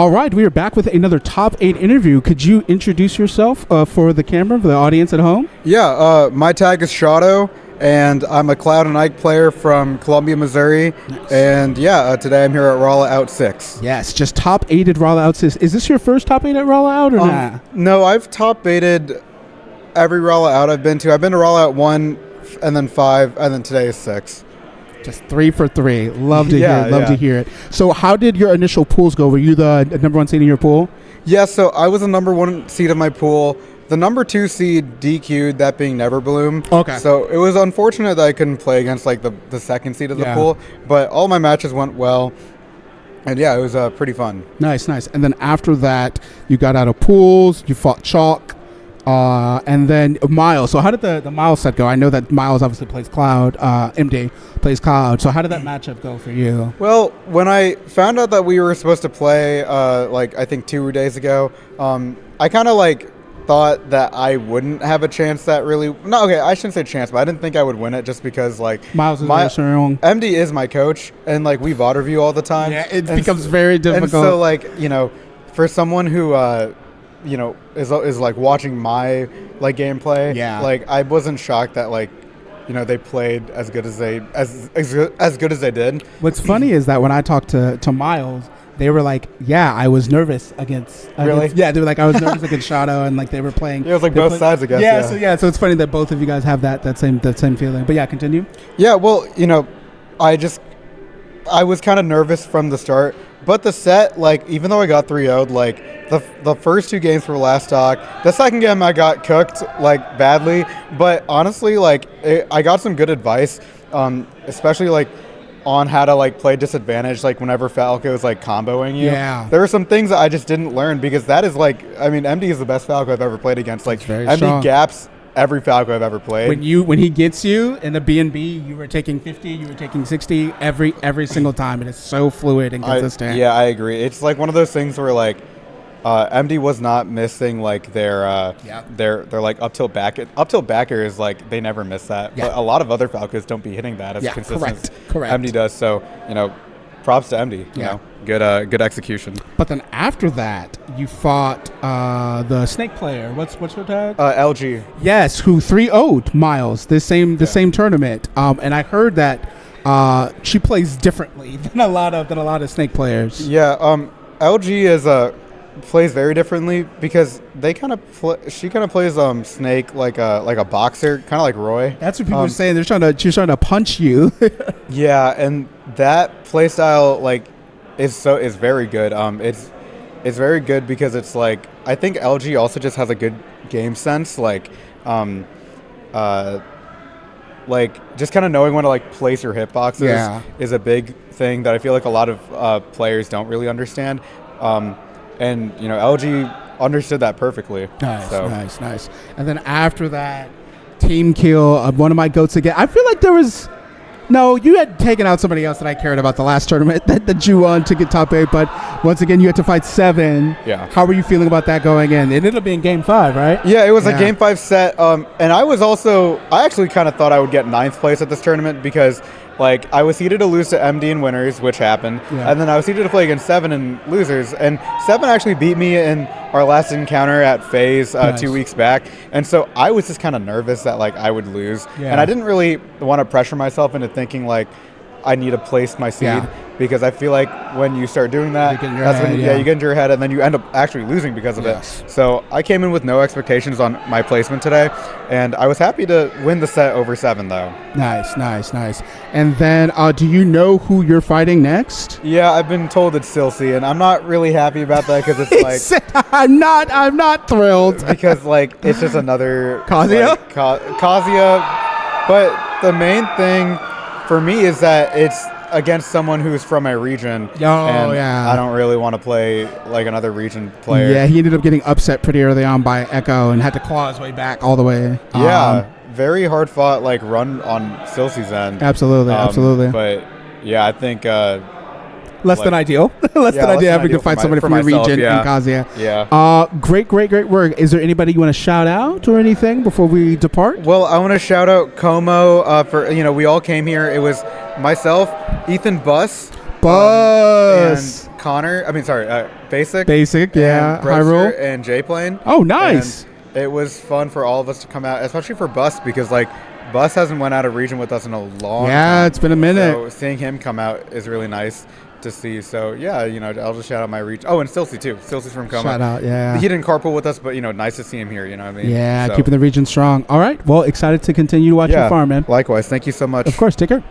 All right, we are back with another top 8 interview. Could you introduce yourself for the camera, for the audience at home? Yeah, my tag is Shyado, and I'm a Cloud and Ike player from Columbia, Missouri. Nice. And today I'm here at Rolla out 6. Yes, just top 8 at Rolla out 6. Is this your first top 8 at Rolla out or not? No, I've top 8'd every Rolla out I've been to. I've been to Rolla out 1, and then 5, and then today is 6. Just 3 for 3. Love to hear it. So how did your initial pools go? Were you the number 1 seed in your pool? Yeah, so I was the number 1 seed of my pool. The number 2 seed DQ'd, that being Neverbloom. Okay. So it was unfortunate that I couldn't play against like the second seed of the pool, but all my matches went well. And yeah, it was pretty fun. Nice. And then after that, you got out of pools, you fought Chalk, and then Miles. So how did the Miles set go? I know that Miles obviously plays Cloud, MD plays Cloud. So how did that matchup go for you? Well, when I found out that we were supposed to play, I think 2 days ago, I kind of thought that I wouldn't have a chance I shouldn't say chance, but I didn't think I would win it just because Miles is MD is my coach, and we VOD review all the time. Yeah, it becomes very difficult. And so for someone who is watching my gameplay, I wasn't shocked that they played as good as they did. What's funny is that when I talked to Miles, they were like, "Yeah, I was nervous against." Really? Yeah, they were like, "I was nervous against Shyado," and they were playing. Yeah, it was both sides, I guess. So it's funny that both of you guys have that same feeling. But yeah, continue. Yeah, well, I was kind of nervous from the start, but the set, even though I got 3-0'd, the first 2 games were last talk. The second game I got cooked badly, but honestly, I got some good advice, especially on how to play disadvantage whenever Falco is comboing you. Yeah. There were some things that I just didn't learn because that is MD is the best Falco I've ever played against. MD strong. gaps every Falco I've ever played. When he gets you in the B&B, you were taking 50, you were taking 60 every single time. It is so fluid and consistent. I agree. It's one of those things where MD was not missing their up tilt backer is they never miss that. Yeah. But a lot of other Falcons don't be hitting that as consistent correct. as MD does. So props to MD. Good execution. But then after that, you fought the Snake player. What's her tag? LG. Yes, who 3-0'd Miles the same tournament. And I heard that she plays differently than a lot of Snake players. Yeah. LG plays very differently because she kind of plays Snake like a boxer, kind of like Roy. That's what people are saying. She's trying to punch you. Yeah, and that play style is very good. It's very good because it's I think LG also just has a good game sense, just kind of knowing when to place your hitboxes is a big thing that I feel a lot of players don't really understand. And LG understood that perfectly. Nice. And then after that, team kill, one of my goats again. I feel like there was... No, you had taken out somebody else that I cared about the last tournament that you won to get top 8, but once again, you had to fight 7. Yeah. How were you feeling about that going in? It ended up being game 5, right? Yeah, it was a game 5 set. And I actually kind of thought I would get 9th place at this tournament because I was seeded to lose to MD in winners, which happened, and then I was seeded to play against 7 in losers, and 7 actually beat me in our last encounter at FaZe 2 weeks back, and so I was just kind of nervous that I would lose, and I didn't really want to pressure myself into thinking I need to place my seed because I feel when you start doing that, that's when you get into your head, and then you end up actually losing because of it. So I came in with no expectations on my placement today, and I was happy to win the set over 7 though. Nice. And then, do you know who you're fighting next? Yeah, I've been told it's Silsey, and I'm not really happy about that because it's I'm not thrilled because it's just another Kazuya. Kazuya, but the main thing for me is that it's against someone who's from my region. I don't really want to play another region player. Yeah, he ended up getting upset pretty early on by Echo and had to claw his way back all the way. Very hard fought run on Silsey's end. Absolutely. But yeah, I think less than ideal. less than ideal having to fight somebody from your region in Kazuya. Yeah. Great work. Is there anybody you want to shout out or anything before we depart? Well, I want to shout out Como for we all came here. It was myself, Ethan Buss, and Basic. Basic, yeah. And Hyrule. and J-Plane. Oh, nice. And it was fun for all of us to come out, especially for Bus, because like Bus hasn't went out of region with us in a long time. Yeah, it's been a minute. So seeing him come out is really nice to see. So yeah, I'll just shout out my reach. Oh, and Stilsey too. Stilsey's from Coma. Shout out, yeah. He didn't carpool with us, but nice to see him here. You know what I mean? Yeah, so, keeping the region strong. All right. Well, excited to continue to watch your farm, man. Likewise. Thank you so much. Of course. Take care.